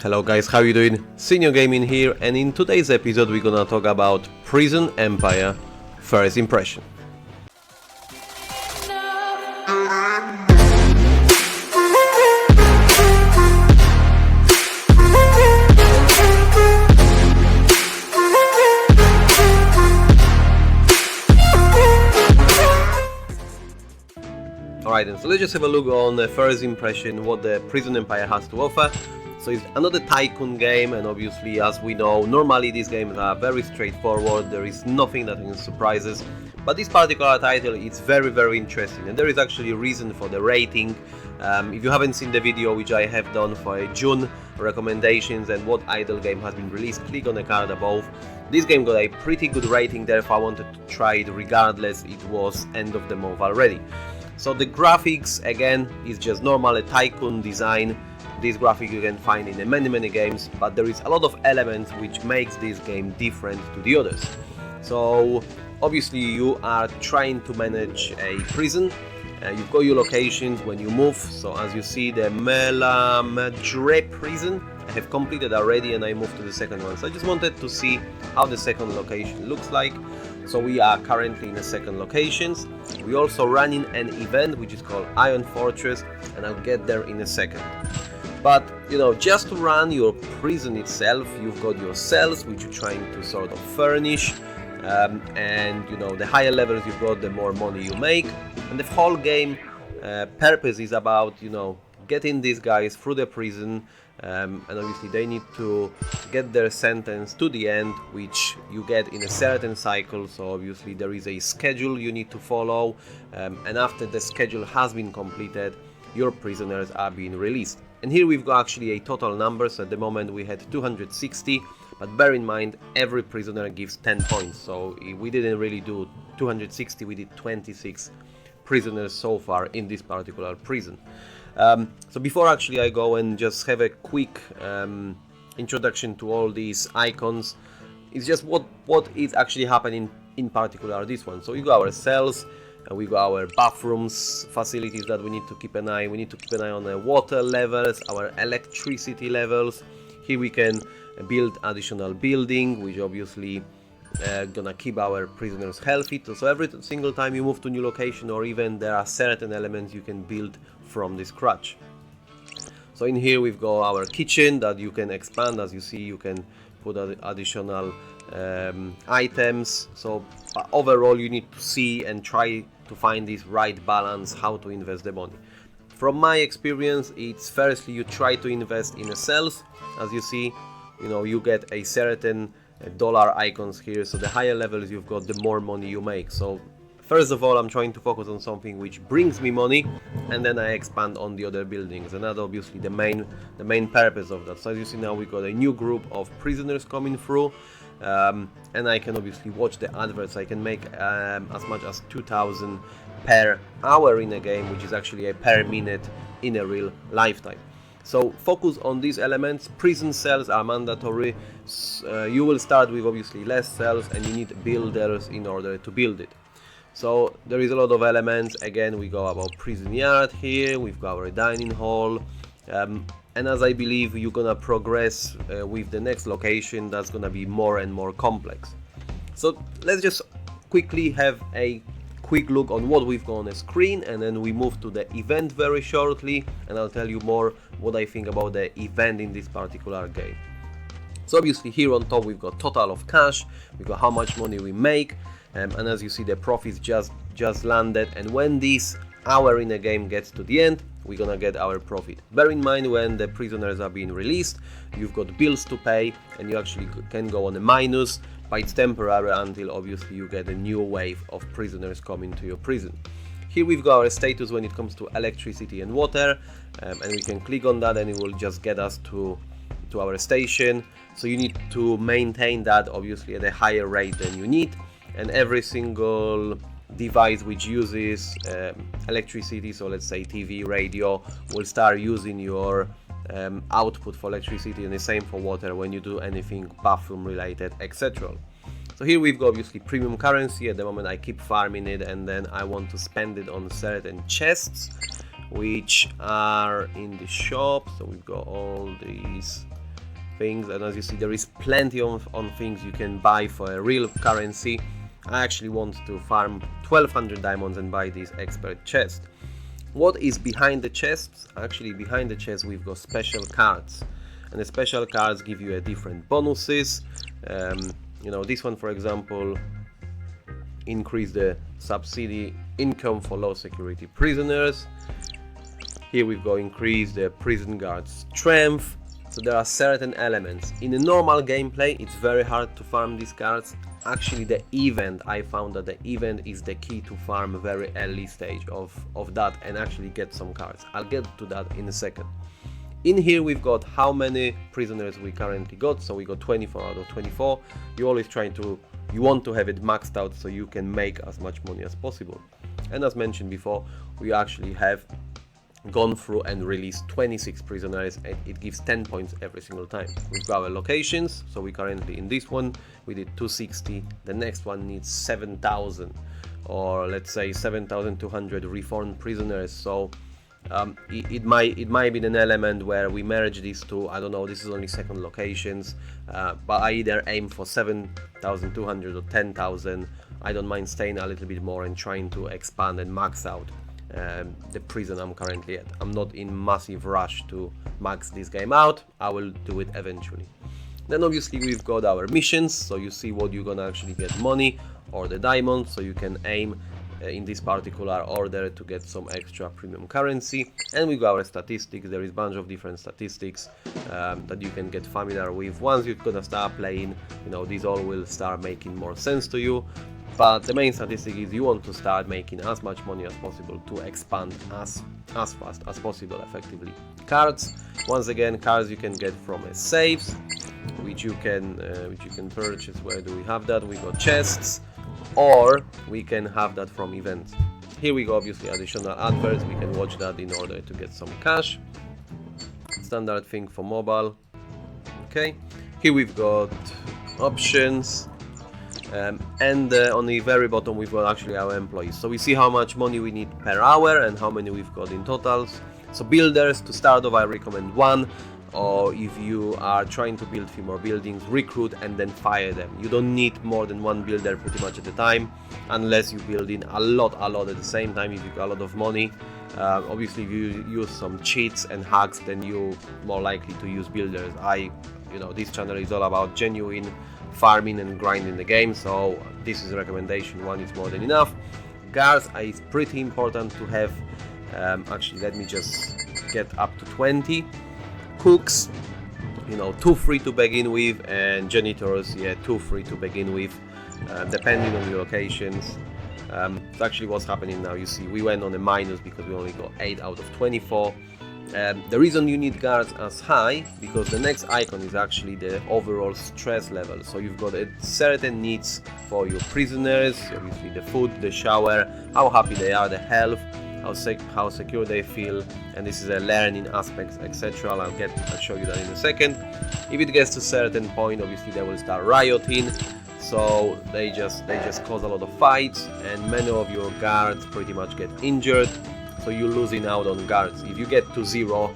Hello guys, how you doing? CiNiO Gaming here, and in today's episode we're gonna talk about Prison Empire First Impression. Alright then, so let's just have a look on the first impression, what the Prison Empire has to offer. So it's another Tycoon game, and obviously, as we know, normally these games are very straightforward, there is nothing that surprises. But this particular title is very interesting, and there is actually a reason for the rating. If you haven't seen the video which I have done for June recommendations and what idle game has been released, click on the card above. This game got a pretty good rating, therefore I wanted to try it regardless it was end of the month already. So the graphics again is just normal Tycoon design. This graphic you can find in many games, but there is a lot of elements which makes this game different to the others. So obviously you are trying to manage a prison. You've got your locations when you move. So as you see, the Madre prison I have completed already, and I moved to the second one. So I just wanted to see how the second location looks like. So we are currently in the second locations. We also running an event which is called Iron Fortress, and I'll get there in a second. But you know, just to run your prison itself, you've got your cells which you're trying to sort of furnish, and you know, the higher levels you've got, the more money you make. And the whole game purpose is about, you know, getting these guys through the prison, and obviously they need to get their sentence to the end, which you get in a certain cycle. So obviously there is a schedule you need to follow, and after the schedule has been completed, your prisoners are being released. And here we've got actually a total number. So at the moment we had 260, but bear in mind every prisoner gives 10 points, so we didn't really do 260, we did 26 prisoners so far in this particular prison. So before actually I go and just have a quick introduction to all these icons, it's just what is actually happening in particular this one. So we got our cells, we got our bathrooms, facilities that we need to keep an eye. We need to keep an eye on the water levels, our electricity levels. Here we can build additional building, which obviously gonna keep our prisoners healthy. So every single time you move to a new location, or even there are certain elements you can build from the scratch. So in here we've got our kitchen that you can expand. As you see, you can put additional items. So overall you need to see and try to find this right balance, how to invest the money. From my experience, it's firstly you try to invest in the cells. As you see, you know, you get a certain dollar icons here, so the higher levels you've got, the more money you make. So first of all, I'm trying to focus on something which brings me money, and then I expand on the other buildings, and that's obviously the main purpose of that. So as you see now, we got a new group of prisoners coming through, and I can obviously watch the adverts. I can make as much as 2,000 per hour in a game, which is actually a per minute in a real lifetime. So focus on these elements. Prison cells are mandatory. You will start with obviously less cells, and you need builders in order to build it. So there is a lot of elements. Again, we go about prison yard here. We've got our dining hall, and as I believe you're gonna progress with the next location, that's gonna be more and more complex. So let's just quickly have a quick look on what we've got on the screen, and then we move to the event very shortly, and I'll tell you more what I think about the event in this particular game. So obviously here on top we've got total of cash, we've got how much money we make, and as you see the profits just landed, and when this hour in the game gets to the end, we're gonna get our profit. Bear in mind, when the prisoners are being released, you've got bills to pay, and you actually can go on a minus, but it's temporary until obviously you get a new wave of prisoners coming to your prison. Here we've got our status when it comes to electricity and water, and we can click on that and it will just get us to our station. So you need to maintain that obviously at a higher rate than you need, and every single device which uses electricity, so let's say TV, radio, will start using your output for electricity, and the same for water when you do anything bathroom related, etc. So here we've got obviously premium currency. At the moment I keep farming it, and then I want to spend it on certain chests which are in the shop. So we've got all these things, and as you see there is plenty of things you can buy for a real currency. I actually want to farm 1200 diamonds and buy this expert chest. What is behind the chests? Actually behind the chest we've got special cards, and the special cards give you a different bonuses. You know, this one for example, increase the subsidy income for low security prisoners. Here we've got increase the prison guard's strength. So there are certain elements. In a normal gameplay it's very hard to farm these cards. Actually the event, I found that the event is the key to farm a very early stage of that and actually get some cards. I'll get to that in a second. In here we've got how many prisoners we currently got. So we got 24 out of 24. You want to have it maxed out so you can make as much money as possible. And as mentioned before, we actually have gone through and released 26 prisoners, and it gives 10 points every single time. We've got our locations, so we currently in this one we did 260, the next one needs 7,000, or let's say 7,200 reformed prisoners. So it might be an element where we merge these two. I don't know, this is only second locations, but I either aim for 7,200 or 10,000. I don't mind staying a little bit more and trying to expand and max out the prison I'm currently at. I'm not in massive rush to max this game out. I will do it eventually. Then obviously we've got our missions, so you see what you're gonna actually get money or the diamonds, so you can aim in this particular order to get some extra premium currency. And we got our statistics. There is a bunch of different statistics that you can get familiar with. Once you're gonna start playing, you know, these all will start making more sense to you. But the main statistic is you want to start making as much money as possible to expand as fast as possible effectively. Cards, once again, cards you can get from saves, which you can purchase. Where do we have that? We got chests, or we can have that from events. Here we go, obviously additional adverts, we can watch that in order to get some cash. Standard thing for mobile. Okay, here we've got options. And on the very bottom we've got actually our employees, so we see how much money we need per hour and how many we've got in totals. So builders, to start off I recommend 1, or if you are trying to build few more buildings, recruit and then fire them. You don't need more than 1 builder pretty much at a time, unless you build in a lot at the same time. If you've got a lot of money, obviously if you use some cheats and hacks, then you're more likely to use builders. You know, this channel is all about genuine farming and grinding the game, so this is a recommendation. 1 is more than enough. Guards is pretty important to have. Actually, let me just get up to 20. Cooks, you know, 2 free to begin with, and janitors, yeah, 2 free to begin with, depending on your locations. It's actually what's happening now. You see, we went on a minus because we only got 8 out of 24. The reason you need guards as high, because the next icon is actually the overall stress level. So you've got certain needs for your prisoners, obviously the food, the shower, how happy they are, the health, how secure they feel, and this is a learning aspect, etc. I'll show you that in a second. If it gets to a certain point, obviously they will start rioting, so they just cause a lot of fights, and many of your guards pretty much get injured. So you're losing out on guards. If you get to 0,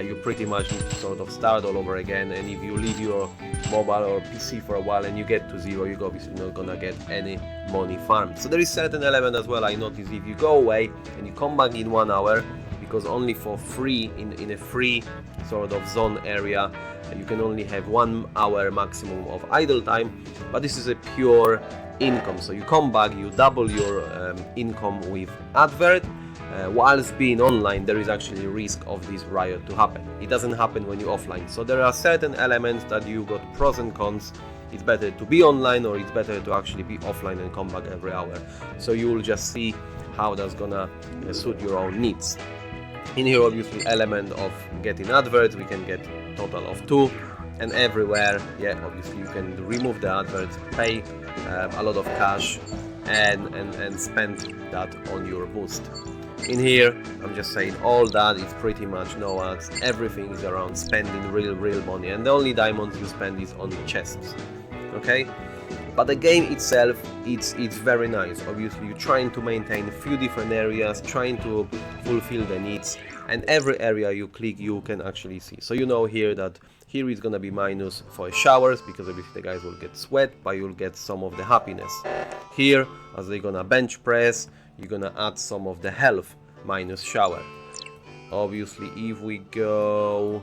you pretty much need to sort of start all over again. And if you leave your mobile or PC for a while and you get to 0, you're obviously not gonna get any money farmed. So there is certain element as well. I noticed if you go away and you come back in 1 hour, because only for free in a free sort of zone area, you can only have 1 hour maximum of idle time. But this is a pure income. So you come back, you double your income with advert. Whilst being online, there is actually a risk of this riot to happen. It doesn't happen when you're offline. So there are certain elements that you got pros and cons. It's better to be online, or it's better to actually be offline and come back every hour. So you will just see how that's gonna suit your own needs. In here, obviously, element of getting adverts, we can get total of 2, and everywhere, yeah, obviously you can remove the adverts, pay a lot of cash, and spend that on your boost. In here, I'm just saying all that is pretty much no ads. Everything is around spending real money, and the only diamonds you spend is on chests. Okay, but the game itself, it's very nice. Obviously, you're trying to maintain a few different areas, trying to fulfill the needs, and every area you click, you can actually see. So you know here that Here is gonna be minus for showers, because obviously the guys will get sweat, but you'll get some of the happiness. Here, as they're gonna bench press, you're gonna add some of the health minus shower. Obviously, if we go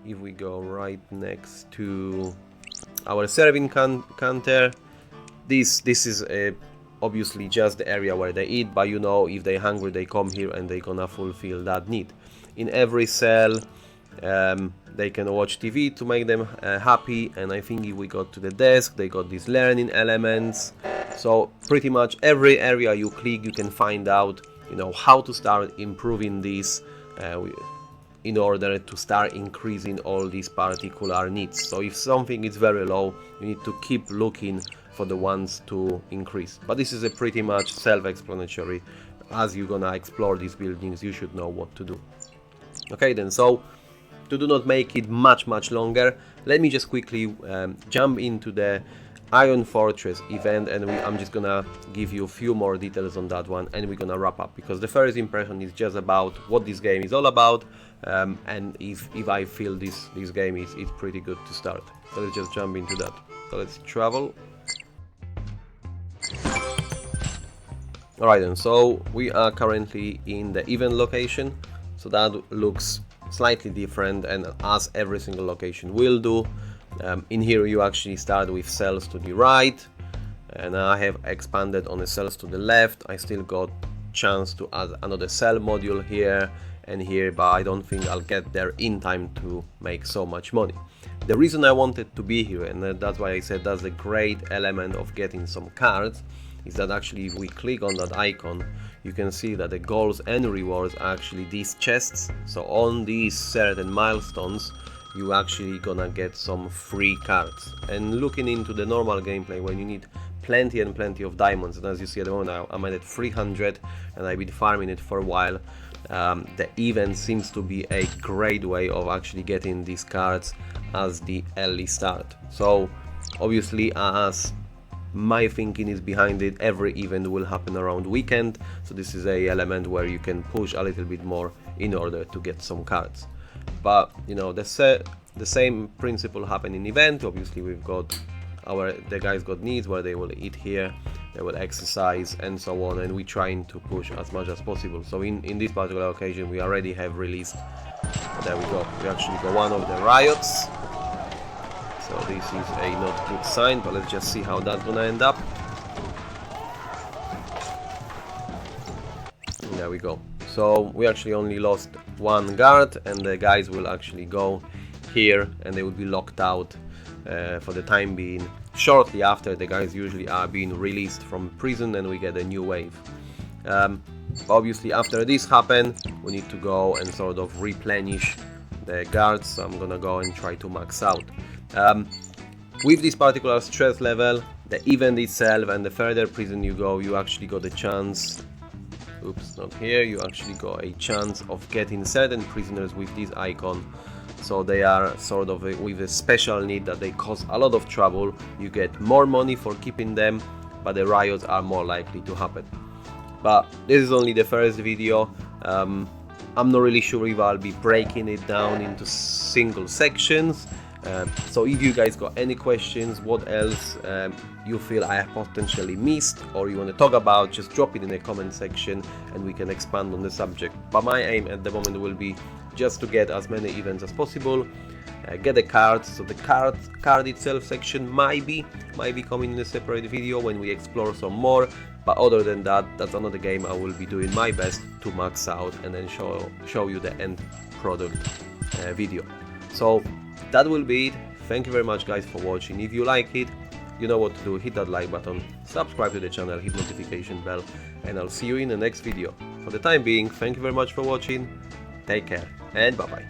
right next to our serving counter, this is obviously just the area where they eat, but you know, if they're hungry, they come here and they're gonna fulfill that need. In every cell, they can watch TV to make them happy, and I think if we go to the desk, they got these learning elements. So pretty much every area you click, you can find out, you know, how to start improving this in order to start increasing all these particular needs. So if something is very low, you need to keep looking for the ones to increase. But this is a pretty much self-explanatory. As you're gonna explore these buildings, you should know what to do. Okay then, so to do not make it much longer, let me just quickly jump into the Iron Fortress event, and I'm just gonna give you a few more details on that one, and we're gonna wrap up, because the first impression is just about what this game is all about, and if I feel this game is pretty good to start. So let's just jump into that. So let's travel. Alright then, so we are currently in the event location, so that looks slightly different, and as every single location will do. In here you actually start with cells to the right, and I have expanded on the cells to the left. I still got chance to add another cell module here and here, but I don't think I'll get there in time to make so much money. The reason I wanted to be here, and that's why I said that's a great element of getting some cards, is that actually if we click on that icon, you can see that the goals and rewards are actually these chests. So on these certain milestones, you actually gonna get some free cards. And looking into the normal gameplay, when you need plenty and plenty of diamonds, and as you see at the moment I'm at 300 and I've been farming it for a while, the event seems to be a great way of actually getting these cards as the early start. So obviously, as my thinking is behind it, every event will happen around weekend, so this is a element where you can push a little bit more in order to get some cards. But you know, the same principle happen in event. Obviously we've got the guys got needs where they will eat here, they will exercise and so on, and we're trying to push as much as possible. So in this particular occasion we already have released, there we go, we actually got one of the riots. So this is a not good sign, but let's just see how that's gonna end up. And there we go. So we actually only lost one guard, and the guys will actually go here and they will be locked out for the time being. Shortly after, the guys usually are being released from prison and we get a new wave. Obviously after this happen, we need to go and sort of replenish the guards, so I'm gonna go and try to max out. With this particular stress level, the event itself, and the further prison you go, you actually got a chance, oops, not here, you actually got a chance of getting certain prisoners with this icon. So they are sort of with a special need that they cause a lot of trouble. You get more money for keeping them, but the riots are more likely to happen. But this is only the first video. I'm not really sure if I'll be breaking it down into single sections. So if you guys got any questions, what else you feel I have potentially missed or you want to talk about, just drop it in the comment section and we can expand on the subject. But my aim at the moment will be just to get as many events as possible, get the cards. So the card itself section might be coming in a separate video when we explore some more. But other than that, that's another game I will be doing my best to max out and then show you the end product video. So that will be it. Thank you very much guys for watching. If you like it, you know what to do. Hit that like button, subscribe to the channel, hit notification bell, and I'll see you in the next video. For the time being, thank you very much for watching. Take care and bye bye.